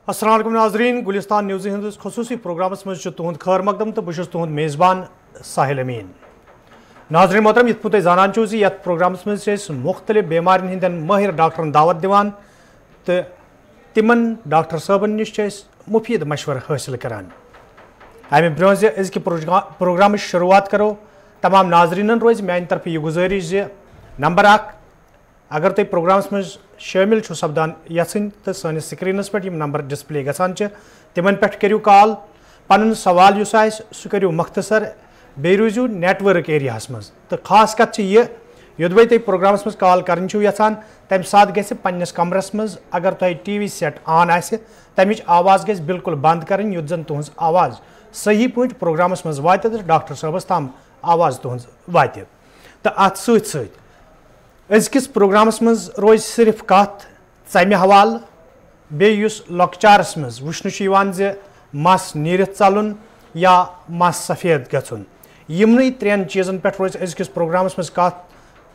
अस्सलाम वालेकुम नाज़रीन, गुलिस्तान न्यूज़ हंदिस खसूसी प्रोग्रामस मज तुहद खैर मकदम तो बहुत तुहद मेज़बान साहिल अमीन। नाज़रीन मोहतरम यथ तुम जानान छो जी यथ प्रोग्रामस मज मुख्तलिफ बेमारियन हंदन माहिर डॉक्टरन दावत दिवान तो तिमन डॉक्टर साहबन निश मुफीद मशवर हासिल करान। अमे ब्रोह अज़ प्रोग्राम शुरुआत करो तमाम नाज़रीन रोज़ मान तरफ यह गुजारिश ज नंबर 1 अगर तुम प्रोग्रामस मज शामिल सपदान यन तो सैनिस स्क्रीनस पे नंबर डिस्प्ले गसान तिमन पे करू कॉल पन सवाल सह करू मख्तसर बे रूजू नेटवर्क एरियास मज तो खास कत यह योदवे तुम प्रोग्रामस मज कॉल कर यहान तम सात गि पन्नस कमरस मज अगर तुम टीवी सेट ऑन आसे तमिच आवाज़ गि बिल्कुल बंद करें युत जन तुहज आवाज़ सही पे प्रोग्रामस मज वात तो डॉक्टर साहबस ताम आवाज़ तुहज वात तो अत सत अजकिस प्रोग्रामस मज रोज सिर्फ कत षमे हवाल बेस लॉकचारस मज वुन मस नीरत चलन या मस सफेद गन यमन त्रेन चीज़न पे रोज अजकिस प्रोग्रामस मज कत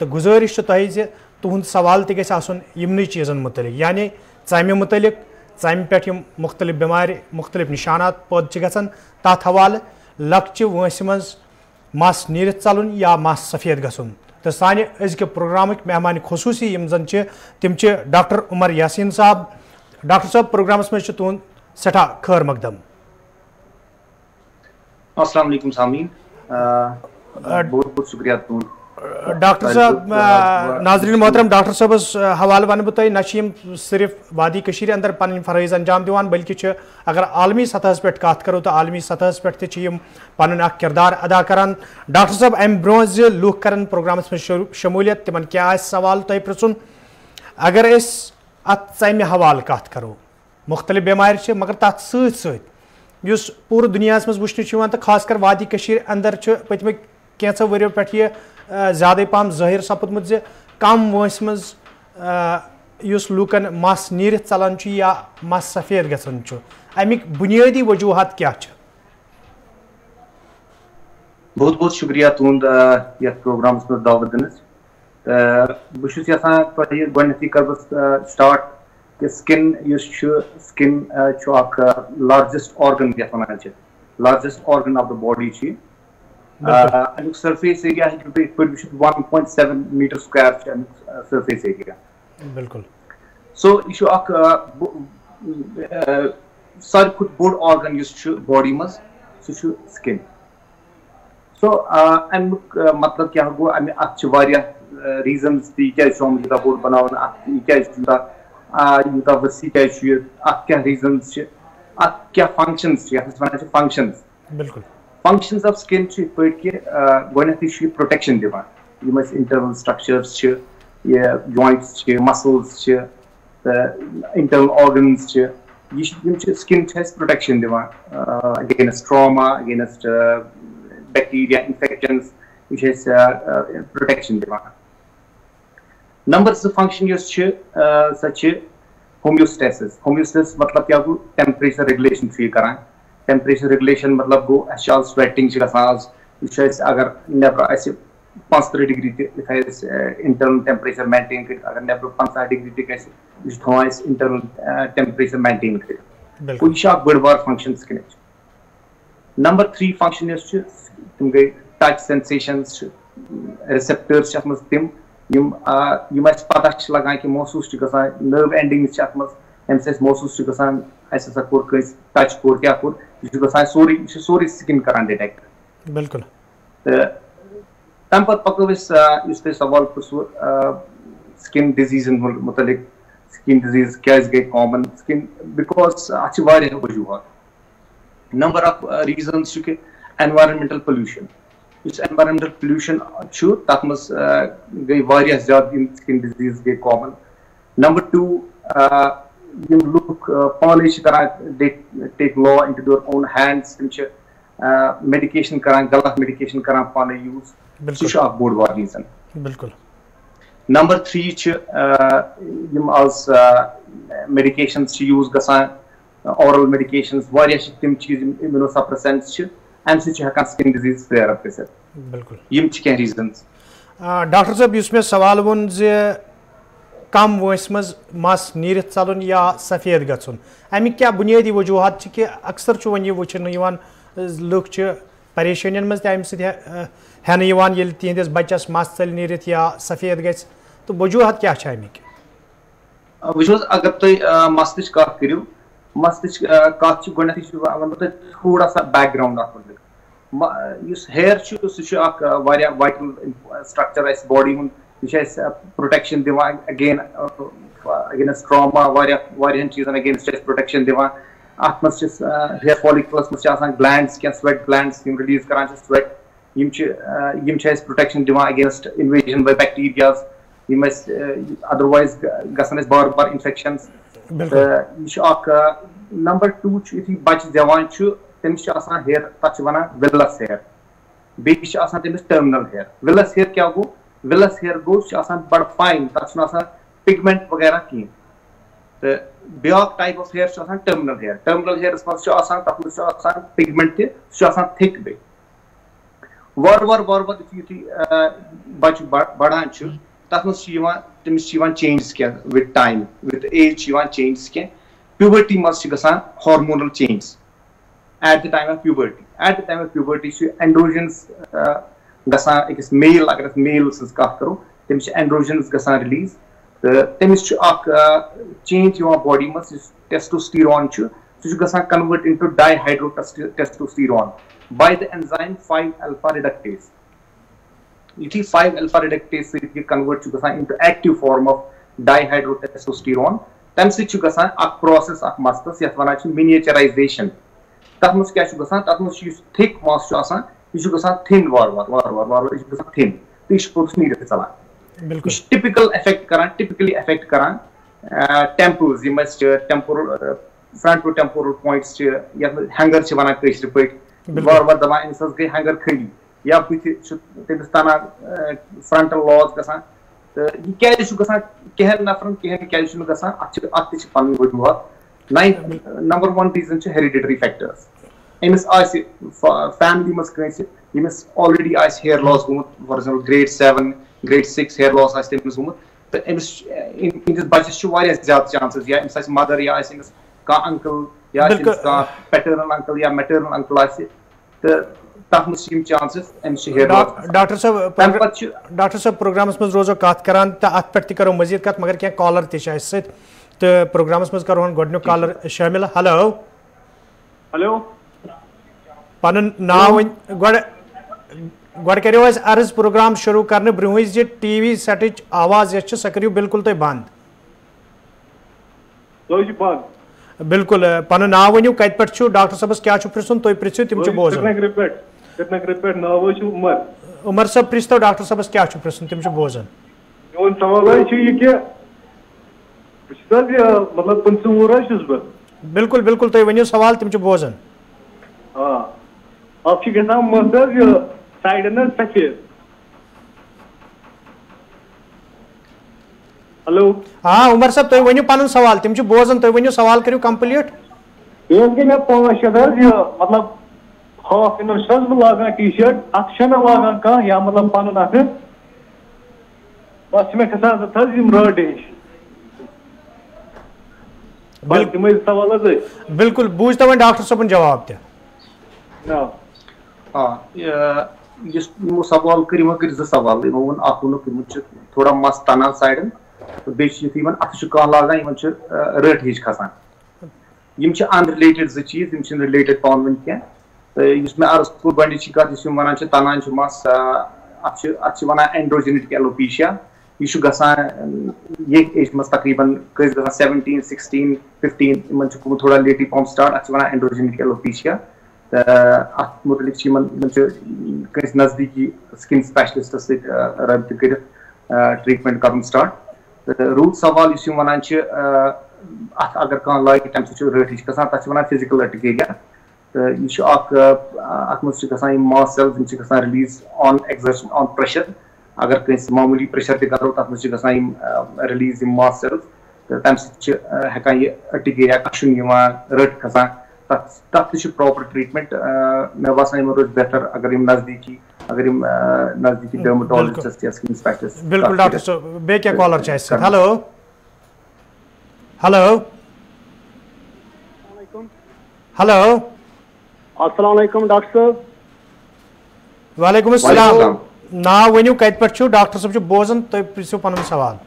तो गुजारिश तुह तुहद सवाल तमन चीज़न मुतलिक यानी षमे मुतलिक षमे पे मुख्तलिफ बेमार मुख्तलिफ निशानात पद गसान तथ हवाले लक्चि वंस मज मस नीरत चलन या मस सफेद गन तो साने अजक प्रोग्राम मेहमान खसूसी जन तम डॉक्टर उमर यासीन साहब। डॉक्टर साहब प्रोग्रामस मज तुहद सठा खैर मकदम। अस्सलाम वालेकुम सामीन, बहुत बहुत शुक्रिया तुम डॉक्टर साहब। नाजरीन मोहतरम डॉक्टर साहबस हवाले वन बह ना सिर्फ वादी कशीर अंदर पन फरज अंजाम दिवान बल्कि अगर आलमी सतह पे कत करो तो आलमी सतह पे पन किरदार अदा करान। डॉक्टर साहब अम ब्रोह लूख कर प्रोग्रामस में शमूलियत तिमन क्या सवाल तुह पृन अगर अत षमे हवाल कत करो मुख्तलिफ बेमार मगर तथ सत पूरे दुनिया मज वुचन तो खास कर वादी कशीर अंदर पतम कैंसो वरियो पे ज़्यादा पहम ज़ाहिर सपदमुत कम वंस मज लूकन मस नीरत चलान या मस सफेद गसान अमिक बुनियादी वजूहत क्या? बहुत बहुत शुक्रिया तुंद यथ प्रोग्रामस में दावत दिनस। बहुत यहां गथी कर बह स्टार्ट कि स्किन स्किन लार्जेस्ट ऑर्गन यथ वन largest organ of the body अमुक surface area 1.7 metre square surface area बिल्कुल। सो यह सारे खुद बोड़ ऑर्गन बॉडी मज सह स्किन। सो अमुक मतलब क्या गो अत रीजन्स तूत बोड़ बना यूता वसी क्या रीजन्स अत क्या फंक्शंस फंक्शंस बिल्कुल। फंक्शंस ऑफ स्किन गथी प्रोटेक्शन दिवान internal structures joints muscles internal organs skin protection दिवान against trauma against bacteria infections protection दिवान। नंबर 2 फंक्शन सह होम्योस्टेसिस। होम्योस्टेसिस मतलब क्या गो टेम्परेचर रेगुलेशन करान। टेम्परेचर रेगुलेशन मतलब गो स्वेटिंग अगर नबर 35 डिग्री इंटरनल टेम्परेचर मेंटेन कर अगर नबर 50 डिग्री तहान इंटरनल टेम्परेचर मेंटेन कर यह बड़ बार फंक्शन स्किन। नंबर 3 फंक्शन तम गई टच सेंसेशंस रिसेप्टर्स तिम पता लगान कि महसूस नर्व एंडिंग्स महसूस गसान असा कोर टच कोर क्या कोर यह सोरी स्किन करान डिटेक्ट बिल्कुल। तम पको सवाल पृसो स्किन डिजीजन मुतलिक स्किन डिजीज क्या गई कॉमन स्किन बिकॉज अत वजूहत। नंबर ऑफ रीजन कि एनवायरमेंटल पोल्यूशन एनवायरमेंटल पोल्यूशन तथ मज गई ज्यादा स्किन डिजीज गई कॉमन। नंबर 2 लुक पाने take law into their own hands तम मेडिकेशन करान गलत मेडिकेशन करान पाने यूज सह बोड़ बार रीजन बिल्कुल। नंबर 3 आज मेडिकेशंस यूज गसान ऑरल मेडिकेशंस तम चीज इम्यूनोसप्रेसेंट्स अम सकान स्किन डिजीज फ्लेयर अप बिल्कुल। यम क्या रीजन। डॉक्टर साहब मे सवाल वोन कम वंस मज मस नीरित चलन या सफेद गन अमिक क्या बुनियादी वजूहत कि अक्सर वन यह वुचन लुक परेशानियन मज तम हेन तिहंदिस बच्चस मस चल नीरित या सफेद ग तो वजूहत क्या अमिक वो अगर तुम मस्तच कत करो मस्तच कत गो थोड़ा सा बैकग्राउंड हेयर सह वाइटल स्ट्रक्चर बॉडी यह प्रोटेक्शन दिवान अगेंस्ट ट्रामा वारियान चीजन अगेंस्ट प्रोटेक्शन दिवान अत हेयर फॉलिकल्स मज ग्लैंड्स क्या स्वेट ग्लैंड्स रिलीज करान स्वेट यम प्रोटेक्शन दिवान against invasion by bacterias otherwise गसन बार बार इन्फेक्शंस नंबर 2 यु बच्चे जवान तमिस हेयर तथ वन विलस हेयर बेस तमिस टर्मिनल हेयर विलस हेयर क्या गो विलस हेयर गो बड़ फाइन तथ पिगमेंट वगैरह कहें तो ब्या type of hair terminal hairs मज पिगमेंट थिक बे वार यु बच्चे बढ़ान तथ तमिस चेंजेस क्या with time with age changes क्या प्यूबर्टी मज hormonal change at the time of puberty androgens अकिस मेल अगर मेल कत करो तमिस एंड्रोजन्स रिलीज तो तमिस चेंज बॉडी मज टेस्टोस्टेरोन सह convert into dihydrotestosterone by the enzyme 5-alpha reductase यु 5-alpha reductase convert into active form of डाइहाइड्रो testosterone तम सह प्रोसेस मस्तस ये वन मिनिएचराइजेशन तथ मज क्या तथ मज थिक मस यह थिन वार थिन तो यह पोत नीरित चलान टिपिकली अफेक्ट करान temples temporal front to temporal points हैंगर वन कशर पे वार दपान अमिस गई हैंगर खली या बुथ तमिस तना फ्रंटल लॉस गसान तो यह कहन नफरन कहें अत पन वजूहत नंबर 1 रीजन हेरिडिटरी फैक्टर्स अमिस फैमिली मज यमिस ऑलरेडी हेयर लॉस गोमुत for example grade 7 grade 6 hair loss तमिस गोमुत तो अमिस इंदिस बच्चस ज्यादा चांसेस या अमिस मदर या अमिस अंकल या पैटर्नल अंकल या मैटर्नल अंकल तो तथ मज chances Amish hair loss doctor साहब प्रोग्रामस मज रोजो कत करान तो अत पे करो मजीद कत मगर क्या कॉलर त तो प्रोग्रामस मज करो गोडनुक कॉलर शामिल हेलो हेलो पन नाव गो करो अर्ज प्रोग्राम शुरू करने ब्रोह टीवी सेट आवाज सह करो बिल्कुल तुम बंद बिल्कुल पन नाव वनु कत पे डॉक्टर साहबस क्या पृछुन तुम पृछो तम बोजान उमर साहब पृछतो डॉक्टर साहबस क्या पृछुन तम बोजान मतलब 15 बिल्कुल बिल्कुल तुम वनो सवाल तम बोजान हेलो हाँ उमर साहब तुम वनो पन सवाल तम बोजान तुम वनो सवाल करो कंप्लीट 5 मतलब हाफ इनर लागान टी शर्ट अत लागान कह या मतलब पन अत बस मे खसान रट बिल्कुल बूझ तो डॉक्टर साहब जवाब सवाल कर सवाल वो थोड़ा मस तना साइडन तो बेन अत कह लागान रट हिच खसान अनरिलेटेड चीज रिलेटेड पान वन क्या तो मे अर्ज कोर गच कत वन तनान मस अत वन एंड्रोजेनिक एलोपेशिया यह ये एज मज तकरीबन 17 16 15 थोड़ा लेटी फॉर्म स्टार्ट अत वन एंड्रोजेनिक एलोपेशिया अत मुतलिक नजदीकी स्किन स्पेशलिस्टस रब्त कर ट्रीटमेंट कर स्टार्ट रूट सवाल वन अत अगर कह लागे तम रट हिच गसान तथ वन फिजिकल अर्टिकेरिया तो यह मास sales release on exertion on pressure अगर कहीं मामूली प्रेशर तरो तथ रिलीज मास सेल्स तो तम हेकान यह अर्टिकेरिया कशुन रट खसान तथ प्रॉपर ट्रीटमेंट मे बासान रोज बेहतर अगर नजदीकी डर्मेटोलॉजिस्ट या स्किन स्पेशलिस्ट बिल्कुल डॉक्टर साहब बे क्या कॉलर हेलो हेलो हेलो अस्सलाम वालेकुम डॉक्टर साहब। वालेकुम अस्सलाम। नाव वनियो कत पे छु डॉक्टर साहब छु बोजन तो प्रिसो पन सवाल।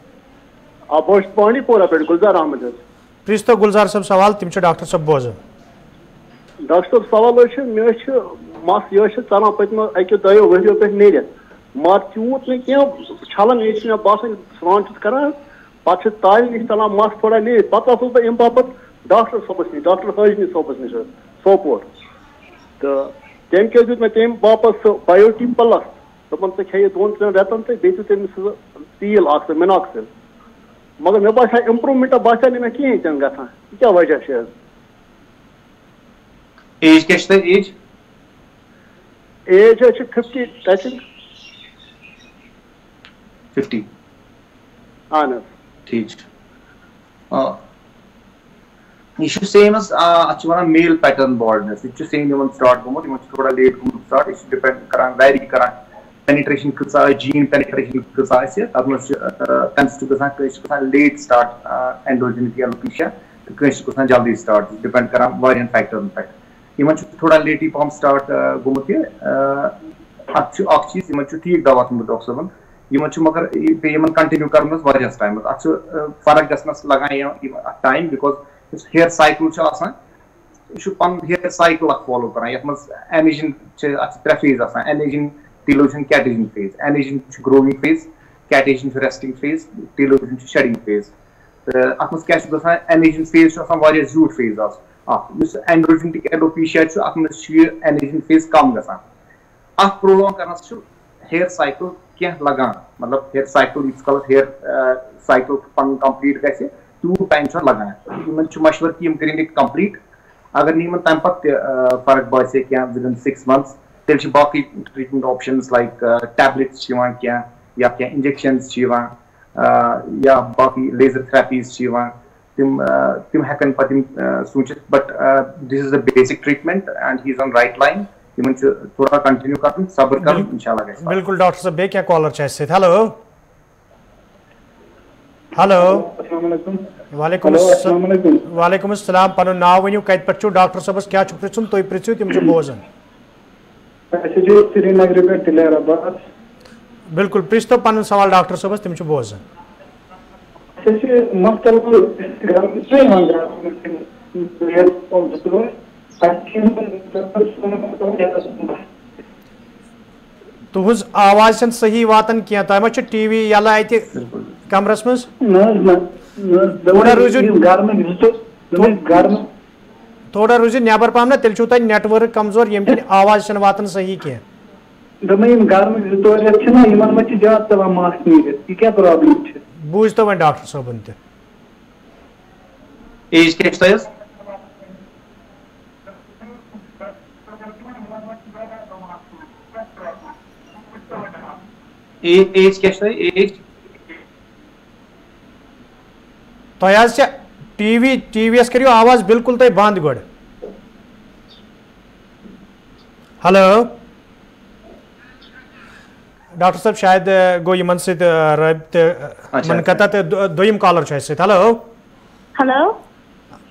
आप बांडीपोरा पे गुलजार अहमद। प्रिस तो गुलजार साहब सवाल तिम छु डॉक्टर साहब बोजन। डॉक्टर साहब सवाल मे मस यह चलान पत्म अको दो वरियो पे नीर मगर तूत न क्या छलान ये बासान स्नान करान पे ताल नश चलान मस थोड़ा नीर पे बह अम बापत डॉक्टर सबस नश डॉक्टर हाजमी सबस नश सोपोर तो तम क्या दित मे तम बापत सह बायोटी प्लस दपन खे 2-3 रेतन तो बे तमिस तील मिनॉक्सिल मगर मे बसा इम्प्रूवमेंट बसा मे कहें तन ग क्या वजह है। एज क्या एज एज 50 टचिंग 50 अहन ठीक यह same one male pattern baldness यह सेम स्टार्ट गोमुत थोड़ा लेट गोमुत स्टार्ट यह डिपेंड करान वैरी करान पेनिट्रेशन कसा जीन पेनिट्रेशन कसा गसान लेट स्टार्ट एंड्रोजेनिक एलोपेशिया तो गसान जल्दी स्टार्ट डिपेंड करान वारियन फैक्टरन पे इन थोड़ा लेटी पहम स्टार्ट गोमुत चीज इन ठीक दवा थोमुत डॉक्टर साहबन इन मगर पे कंटिन्यू कर टाइम फर्क गस लगान टाइम बिकॉज हेयर साइकिल यह पन हेयर साइकिल फॉलो करान ये anagen 3 phase anagen telogen catagen phase anagen growing phase catagen resting phase telogen shedding phase अत क्या एनेजिन फेज ज्यूट phase androgenic alopecia anagen phase कम गसान प्रोलॉन्ग कर हेयर साइकिल क्या लगान मतलब हेयर साइकिल कल हेयर साइकिल पन कंप्लीट गि तूत टाइम लगान इन मशवर कि कर कंप्लीट अगर इन तम फर्क बासे क्या विदिन 6 months तेल बाकी ट्रीटमेंट ऑप्शंस लाइक टैबलेट्स क्या या क्या इंजेक्शंस या बाकी लेजर थेरेपीज तिम हेकन पे सूचित but this is the basic treatment and he is on right line in थोड़ा कंटिन्यू कर सब्र कर इंशाल्लाह। बिल्कुल डॉक्टर साहब बे क्या कॉलर चाहिए। हेलो हेलो वालेकुम अस्सलाम पन नाव वनियो कत पे डॉक्टर साहबस क्या प्रिचुन तुम प्रिचु तिम बोजन। श्रीनगर पे तिलेराबाद। बिल्कुल प्रिच तो पन सवाल डॉक्टर साहबस तिम बोजन। तुहज आवाज सही वातन क्या तह टीवी यला कमरस मज थोड़ा रूज नबर पहम ना तेल तुम नेटवर्क कमजोर यम कि आवाज वातन सही क्या बूझ तो वन डॉक्टर साहबन त एज क्या एज क्या एज तो टीवीएस करियो आवाज बिल्कुल तो बंद गोड़। हेलो डॉक्टर साहब शायद गो यमन सत रबत मनकता तो दोयम कॉलर सत। हेलो हेलो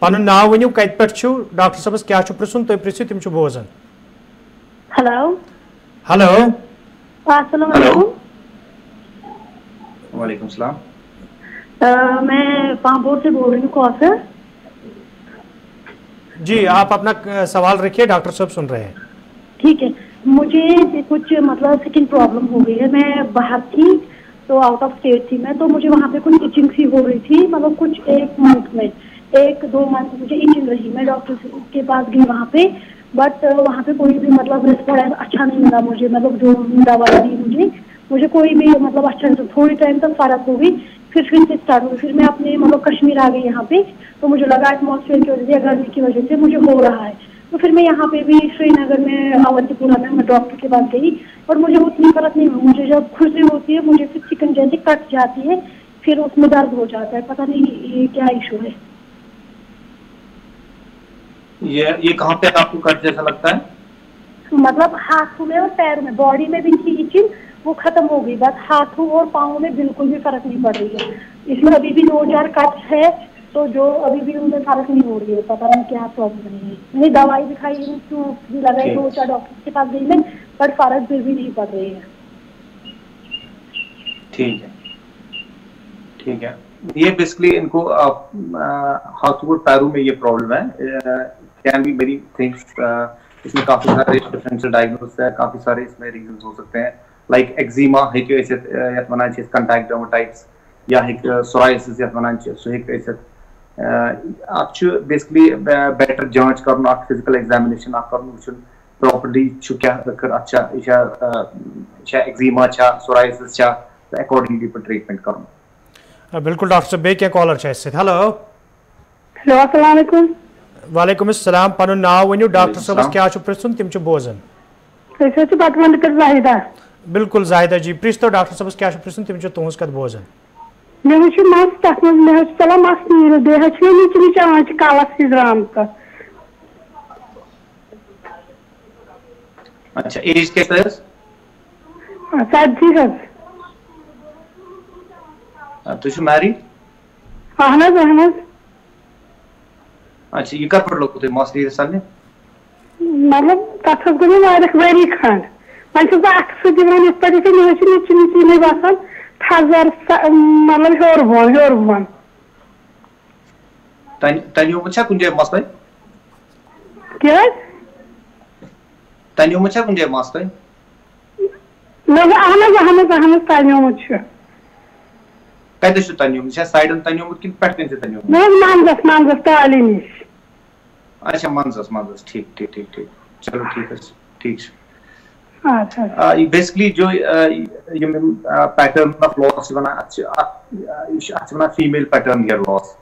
पन नाव वनियो कत पे डॉक्टर साहबस क्या प्रिचुन तुम प्रिचु तिम बोजन। हेलो हेलो अस्सलाम वालेकुम। वालेकुम सलाम। मैं पांपोर से बोल रही हूँ कौसर। जी आप अपना सवाल रखिए डॉक्टर साहब सुन रहे हैं। ठीक है मुझे कुछ मतलब स्किन प्रॉब्लम हो गई है। मैं बाहर थी तो आउट ऑफ स्टेट थी मैं तो मुझे वहाँ पे कुछ इचिंग सी हो रही थी मतलब कुछ 1-2 मंथ मुझे इचिंग रही। मैं डॉक्टर के पास गई वहाँ पे बट वहाँ पे कोई भी मतलब रिस्पॉन्स अच्छा नहीं मिला मुझे मतलब जो दवा दी मुझे कोई भी मतलब अच्छा नहीं। थोड़ी टाइम तक फर्क हो गई फिर से स्टार्ट हुई। फिर मैं अपने मतलब कश्मीर आ गई यहाँ पे तो मुझे लगा एटमॉस्फेयर की वजह से गर्मी की वजह से मुझे हो रहा है तो फिर मैं यहाँ पे भी श्रीनगर में अवंतीपुरा में मैं डॉक्टर के पास गई और मुझे उतनी फर्क नहीं हुई। मुझे जब खुशी होती है मुझे फिर चिकन जैसे कट जाती है फिर उसमें दर्द हो जाता है। पता नहीं ये क्या इशू है। ये कहाँ पे आपको कट जैसा लगता है? मतलब हाथों में और पैरों में बॉडी में भी थी इचिंग वो खत्म हो गई बस हाथों और पाँव में बिल्कुल भी फर्क नहीं पड़ रही है। इसमें अभी भी 2-4 कट है तो जो अभी भी उनमें फर्क नहीं हो रही है, पता नहीं क्या प्रॉब्लम है। मैंने दवाई भी खाई, लगाई, 2-4 डॉक्टर के पास गई मैं, बट फर्क फिर भी नहीं पड़ रही है। ठीक है, ठीक है। ये बेसिकली इनको हाथों और पैरों में ये प्रॉब्लम है। कैन बी मेनी थिंग्स, इसमें काफी सारे डिफरेंशियल डायग्नोसिस है, काफी सारे इसमें रीजंस हो सकते हैं, लाइक एक्जिमा हेकु ऐसित यत वनान छ कंटैक्ट डर्मेटाइटिस या हेकु सोरायसिस यत वनान छ सो हेकु ऐसित। आप बेसिकली बेटर जांच करन, आप फिजिकल एग्जामिनेशन आप करन, वुचन प्रॉपर्ली छु क्या कर अच्छा इशा एक्जिमा छ सोरायसिस छ, अकॉर्डिंगली पर ट्रीटमेंट करन। बिल्कुल डॉक्टर साहब, बे क्या कॉलर छ इससे। हेलो हेलो, अस्सलाम वालेकुम। वालेकुम अस्सलाम। पनुन नाव वनियो डॉक्टर साहब क्या छु प्रिसन तिम छु बोजन। कैसे छु बटवंड कर जाहिदा। बिल्कुल जाहिदा जी, प्रिस्तो डॉक्टर साहब क्या छु प्रिसन तिम छु तुहस कत बोजन। मे छु मस तक मे छु चला मस नीर दे छु नीच नीच आंच कालस सिद्राम का। अच्छा, एज कैसा है? 30 है। तो छु मैरिड? अहनज अहनज। अच्छा, ये कर पड़ लोग थे मौसली साल मतलब तथ गई वारिक वरी खंड वह अक्सर दिवान इस पे नीच नीच मे बसान थजर मतलब हर बोन तन्योम छा कुन जाय मसले क्या तन्योम छा कुन जाय मसले लग अहनज अहनज अहनज तन्योम छ कदे छु तन्योम छा साइडन तन्योम किन पटकन से तन्योम मंजस मंजस ताली निश। अच्छा, मंजस मंजस, ठीक ठीक ठीक ठीक, चलो ठीक है, ठीक है। अच्छा, बेसिकली जो ये पैटर्न ऑफ लॉस बना अच्छा बना फीमेल पैटर्न हेयर लॉस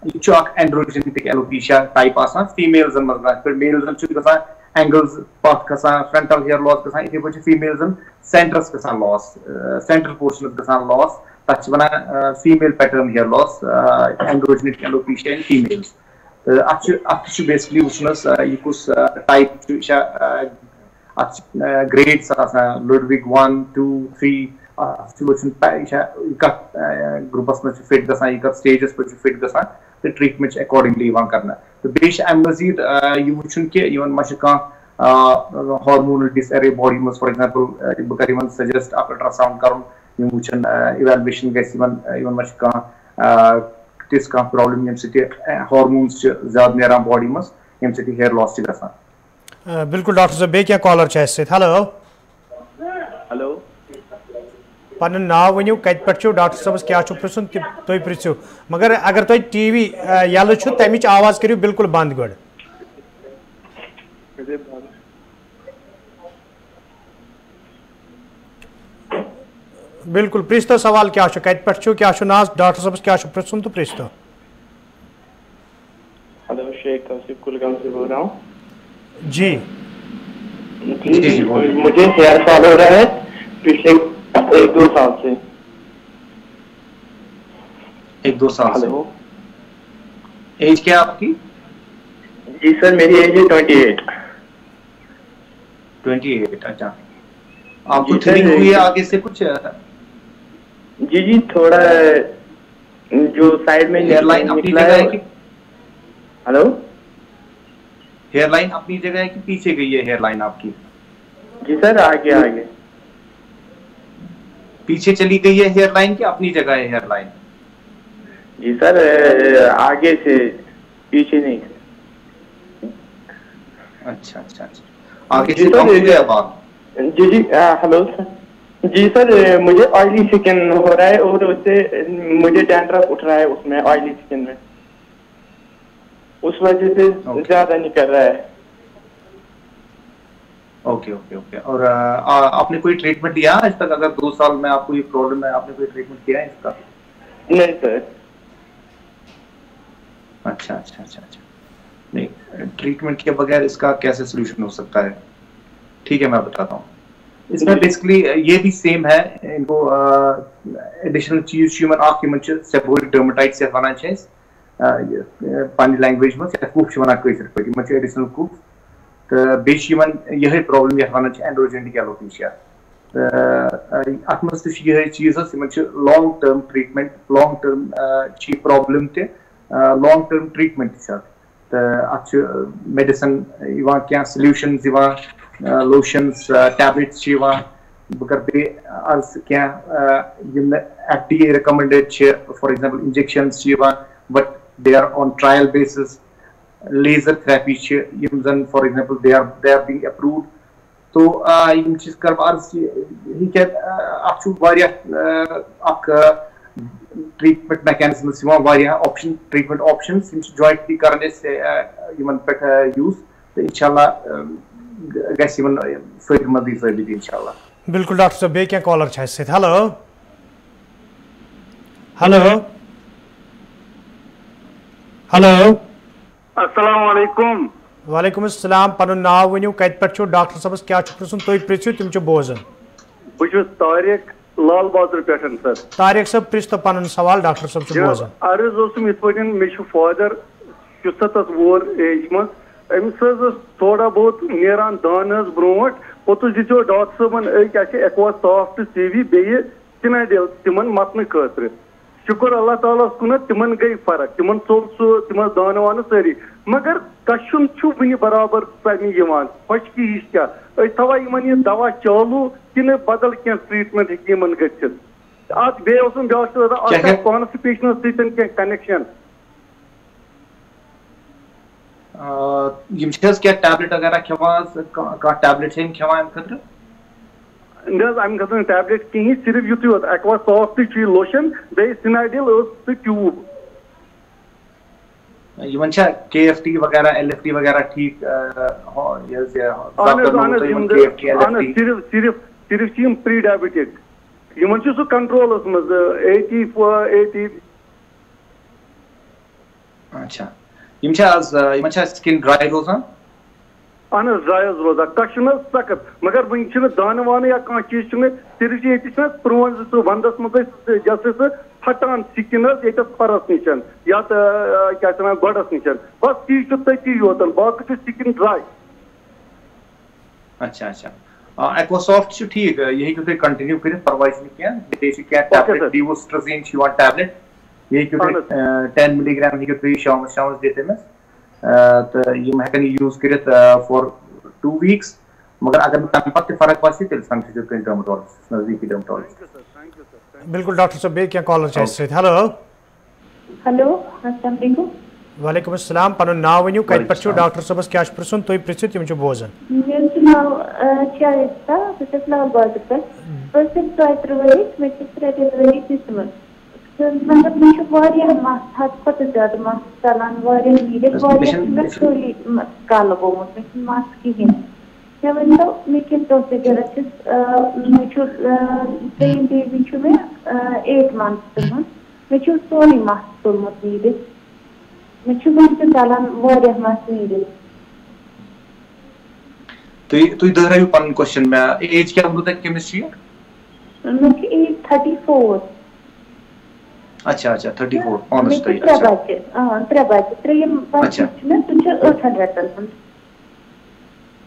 ये छु अक एंड्रोजेनिक एलोपेशिया टाइप आसान फीमेल्स मज फिर मेल्स छु गसा एंगल्स पथ गसा फ्रंटल हेयर लॉस गसा इथे पछ फीमेल्स सेंटर्स गसा लॉस सेंट्रल पोर्शन गसा लॉस तच बना female pattern hair loss androgenic alopecia in females. अच्छ बेसिकली वुचनस ये कुछ टाइप छु ग्रेड्स लुडविग 1 2 3 ग्रुपस में फिट गसा ये स्टेजेस पे फिट गसा तो ट्रीटमेंट अकॉर्डिंगली करना। तो बेश अम मजीद ये वुचन कि मश हार्मोनल डिसअरे बॉडी में फॉर एग्जांपल बह कर सजेस्ट अल्ट्रासाउंड कर वुचन इवैल्यूएशन गन मश तिस प्रॉब्लम ये हार्मोन्स ज्यादा नेरान बॉडी में ये हेयर लॉस गसा। बिल्कुल डॉक्टर साहब, बे क्या कॉलर छ इससे। हेलो हेलो, पन नाव वनियो कत पे छु डॉक्टर साहब क्या छु प्रिसन तुम प्रिसु, मगर अगर तुम टीवी यल छु तमिच आवाज करियो बिल्कुल बंद गोड। बिल्कुल प्रिस्तो सवाल क्या छु कत पे छु क्या छु नाज डॉक्टर साहब क्या छु प्रिसन तो प्रिस्तो। हेलो, शेख तौसीफ कुलगाम से बोल रहा हूँ जी। जी मुझे हेयर फॉल हो रहा है पिछले 1-2 साल से। 1-2 साल से। एज क्या आपकी? जी सर, मेरी एज है 28। 28, अच्छा। आपको थिनिंग हुई है आगे से कुछ? जी थोड़ा जो साइड में हेयरलाइन अपनी जगह है कि? हेलो, हेयरलाइन अपनी जगह है कि पीछे गई है हेयरलाइन आपकी? जी सर, आगे आगे पीछे चली गई है हेयरलाइन कि अपनी जगह है हेयरलाइन? जी सर, आगे से पीछे नहीं। अच्छा अच्छा अच्छा, आगे से कम हो गया बाल? जी हेलो सर। जी सर, मुझे ऑयली स्किन हो रहा है और उससे मुझे डैंड्रफ उठ रहा है उसमें ऑयली स्किन में, उस वजह से ज्यादा नहीं कर रहा है। Okay okay okay. और आपने कोई ट्रीटमेंट लिया आज तक? अगर 2 साल में आपको ये प्रॉब्लम है, आपने कोई ट्रीटमेंट किया है इसका? नहीं सर। अच्छा अच्छा अच्छा अच्छा, नहीं ट्रीटमेंट के बगैर इसका कैसे सोल्यूशन हो सकता है? ठीक है, मैं बताता हूँ। इसमें बेसिकली ये भी सेम है, इनको एडिशनल चीज ह्यूमन आंख में सेबोरिक डर्मेटाइटिस या वनान छ पानी लैंग्वेज में कूफ वनान कशर पे एडिशनल कूफ तो बेन यह प्रॉब्लम ये वनान एंड्रोजेनिक एलोपेशिया। अत मज ये चीज long term treatment, long term problem long term treatment तो medicine क्या solutions lotions tablets as क्या FDA recommended for example injections but they are on trial basis laser therapy for example they are being approved तो यम चीज कर अर्ज ही क्या अच्छु treatment mechanisms option treatment options jointly करने से यमन पे यूज तो इंशाल्लाह गैस यमन फायदेमंद साबित इंशाल्लाह। बिल्कुल डॉक्टर साहब क्या कॉलर छ से हेलो हेलो हेलो अस्सलाम वालेकुम। वालेकुम अस्सलाम पनुन नाव वनियो कत पे डॉक्टर साहब क्या प्रश्न तुम पृथ्वी तुम बोजन बहुत तारिक लाल बहादुर पे सर तारिक साहब पृथ तो पन सवाल डॉक्टर साहब बोजन अर्ज इत पे मे फादर 67 वोर एज मज अमिस थोड़ा बहुत नेरान दान ब्रोट पोतुस दितो डॉक्टर साहबन एक्वा सॉफ्ट सीवी बे सिनाडिल तिमन मतन खतर शुक्र अल्लाह ताला कुन तिमन गई फर्क तिमन चोल तिम दान वान सारी मगर कशुन वन बराबर समी खुशकी हिश क्या थवा यह दवा चालू कि बदल क्या ट्रीटमेंट हेन गि कॉन्स्टिपेशन सत्य कनेक्शन क्या टैबलेट वगैरह टैबलेट खेवान खतर अम खतर टैबलेट कहीं सिर्फ युत एक्वा सॉफ्ट लोशन बे सिनाडिल ट्यूब KFT वगैरह LFT वगैरह ठीक सिर्फ प्री डायबिटिक सह कंट्रोल मज 80 अच्छा स्किन ड्राई रोजान अहन ड्राई रोजान कशन सख्त मगर वन दान वान या कह चीज सिर्फ ये प्रोन वंदस मज जैसे फटान स्किन फरस निशन या क्या गड़स निशन बस ती तती योतन बाकी स्किन ड्राई। अच्छा अच्छा एक्वासॉफ्ट ठीक ये तुम कंटिन्यू कर परवाह क्या टैबलेट डिवोस्ट्राजीन टैबलेट ये 10 मिलीग्राम शाम दित तो यम हेकन यूज कर फॉर 2 वीक्स मगर अगर तम पे फर्क बस तेल समझो डर्माटोलॉजिस्ट नजदीकी डर्माटोलॉजिस्ट। बिल्कुल डॉक्टर साहब क्या कॉलर छ हेलो हेलो अस्सलाम वालेकुम। वालेकुम अस्सलाम पनुन नाव वनियो कत पे डॉक्टर साहब क्या प्रश्न तुम पृथ्वी तुम बोजन मेरा नाम शाइस्ता बस लाल बहादुर पे बस 23 मे डिलीवरी सिस्टम मतलब मुझे वारिया मस हद पत ज्यादा मस चलान वारिया नीडे वारिया सोली काल गोमुत मस किहिन मैं वंदो मे के प्रोसीजर मुझे पेन बेबी छु में 8 मंथ्स तम मुझे सोली मस तुलमुत नीडे मुझे वंदो चलान वारिया मस नीडे तो दोहराइयो पन क्वेश्चन में एज क्या होता है केमिस्ट्री मुझे एज 34। अच्छा अच्छा 34 ऑनेस्ट है। त्रे बच्चे में तुझे 800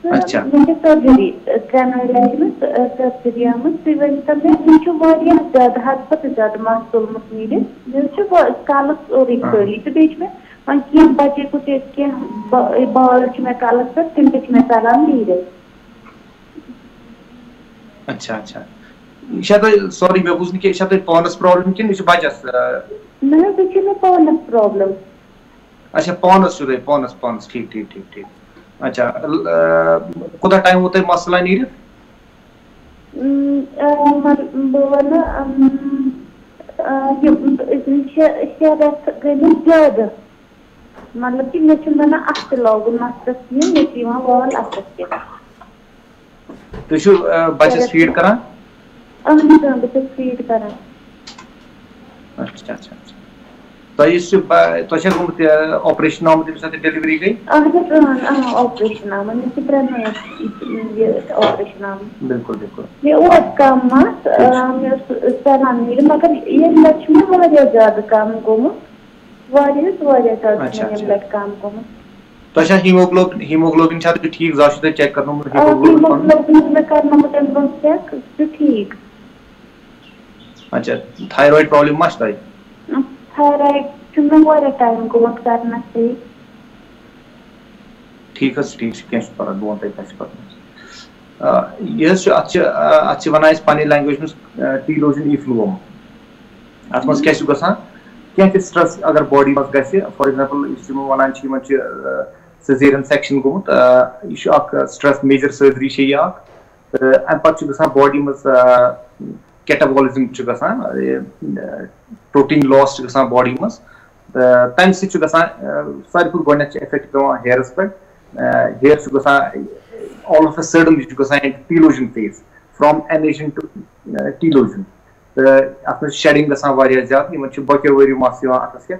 अच्छा मुझे सर्जरी ट्रेनोइलाइज में सर्जरी आमत वन तब मुझे वारिया ज्यादा हद पत ज्यादा मस तुलमुत नीडे मुझे कालस और खली तो बीच में क्या बच्चे कुछ बाल में कालस पे तिम में चलान नीडे। अच्छा अच्छा सॉरी मैं बुझन कि पानस प्रॉब्लम कि बचस ना बच्चे में पानस प्रॉब्लम। अच्छा पानस पानस ठीक ठीक ठीक ठीक अच्छा कोदा टाइम होता है मसला नीर बोला ज्यादा मतलब कि मे वन अत लोगन मस्तस मे वाल अत तुम बचस फीड करान बस फीड करान। अच्छा अच्छा तो ऑपरेशन आमुत डिलीवरी गई ऑपरेशन आम ऑपरेशन आम बिल्कुल बिल्कुल मे कम मस मे चलान नीर मगर ये लच में वारिया ज्यादा कम गोमुत वारिया ज्यादा कम गोमुत तो हीमोग्लोबिन ठीक जा चेक करना हीमोग्लोबिन में करना चेक ठीक। अच्छा थायराइड प्रॉब्लम मस्त है थायराइड मैं वारिया टाइम गोमत करना से ठीक है क्या पर बो तक कस पर ये अच्छे वनान पानी लैंग्वेज में टीलोजन इफ्लूम अत मज क्या गसान क्या स्ट्रेस अगर बॉडी मज ग फॉर एग्जांपल वनान सिजेरियन सेक्शन गोमुत यह स्ट्रेस मेजर सर्जरी अम पे गसान बॉडी मज कैटाबॉलिज्म गसान प्रोटीन लॉस गसान बॉडी मज तम सत गसान सारी खुद गोडनेथ इफेक्ट पे हेयरस पे हेयर गसान all of a sudden you gसान telogen phase from anagen to telogen अत शेडिंग गसान वारिया ज्यादा इन बक्यो वरियो मस अतस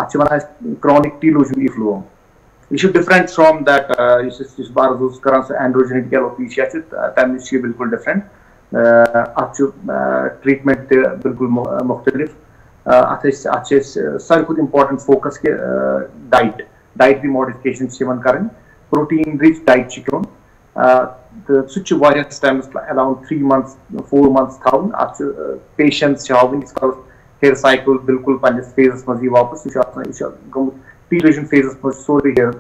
अत वनान क्रॉनिक टीलोजन इफ्लूम यह डिफरेंट फ्रॉम दैट बार करान सो एंड्रोजेनिक एलोपेशिया तम नश बिल्कुल डिफरेंट अत ट्रीटमेंट बिल्कुल मुख्तलिफ अत सारी खुद इम्पोर्टेंट फोकस के डाइटरी मॉडिफिकेशन कर प्रोटीन रिच डाइट क्यों तो सह टाइम्स अराउंड 3 months 4 months थवन अत पेशेंस हावन हेयर साइकिल बिल्कुल पन्निस फेजस मज वापस यह गोमुत टीलोजन फेजस मज सोरे हेयर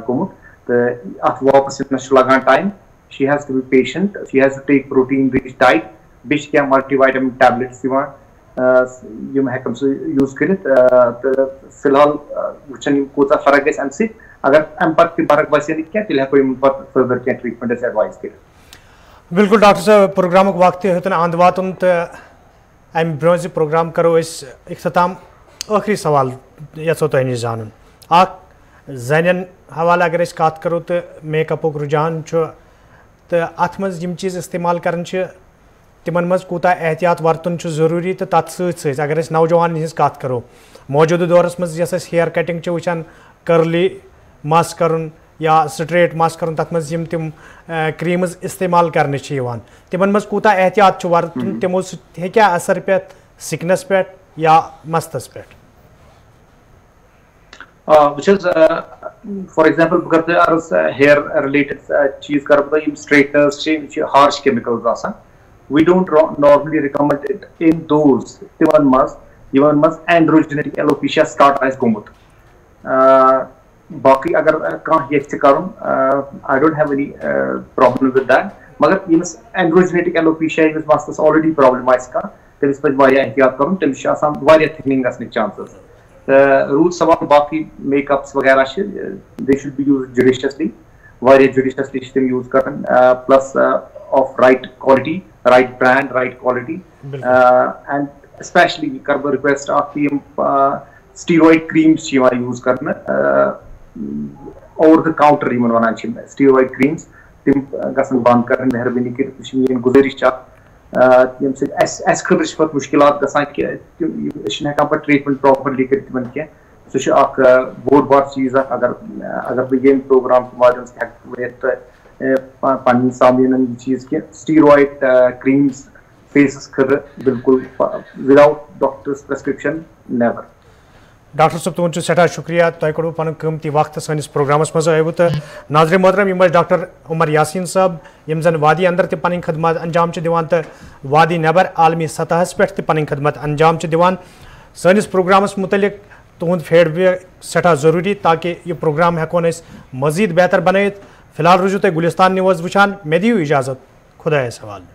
गोमुत तो अत वापस लगान time she has to be patient she has to take protein rich diet बेश क्या मल्टीविटामिन टैबलेट्स हेकन सह यूज कर फिलहाल वुचन कूचा फर्क गई अम अगर अम पे फर्क बसे क्या तेल हेको फर्दर क्या ट्रीटमेंट एडवाइस कर बिल्कुल डॉक्टर साहब प्रोग्राम वक्त हेतन अंद वातन तो अम ब्रो प्रोग्राम करो इख्तिताम आखिरी सवाल यो तुह नश जान जन हवाले अगर कत करो तो मेकअपुक रुझान तो अत मज यम चीज़ इस्तेमाल कर तिमन मज कूता एहतियात वर्तन जरूरी तो तथ सत अगर नौजवान हज कत करो मौजूदा दौरस मज हेयर कटिंग वुचान कर्ली मस कर या स्ट्रेट मस कर तथ मज तिम क्रीम्स इस्तेमाल कर तिमन मज कूता एहतियात वर्तन तिमो क्या असर पे सिकनस पे या मस्तस पे फॉर एग्जांपल बह कर अर्ज हेयर रिलेटेड चीज कर straighteners harsh chemicals we don't normally recommend it in those timan maz androgenetic alopecia start as gomut baki agar kah yecht karun I don't have any problem with that magar yemis androgenetic alopecia yemis mastas already problemized ka temis paj variya ehtiyat karun temis asan variya thickening gasne chances root savan baki makeups वगैरह they should be used judiciously variya judiciously them use karan plus of right quality, right brand, right quality, and especially karbo request aati steroid creams use karna over the counter even wanan steroid creams tim gasan band karan meherbani kar yin guzarish cha yem se as khabar shpat mushkilat gasan ki ishne ka treatment properly kar timan ke so ak बहुत बार चीज अगर begin program के माध्यम से हेक्ट पानी सामने चीज के स्टीरॉइड क्रीम्स फेसेस खर बिल्कुल without doctors prescription never doctor साहब तुम सठा शुक्रिया तुम कड़ो पन कीमती वक्त सैनिस प्रोग्रामस मज आयु तो नाज़रीन मोहतरम यम डॉक्टर उमर यासीन साहब यम जन वादी अंदर ते पन खदमत अंजाम दिवान तो वादी नबर आलमी सतहस पे पन खदमत अंजाम दिवान सैनिस प्रोग्रामस मुतलिक तुहद फीडबैक सठा ज़रूरी ताकि यह प्रोग्राम हेकोन मज़ीद बेहतर बनत फिलहाल रूजू तुम गुलिस्तान न्यूज़ वुचान मे दियो इजाज़त खुदायस हवाले।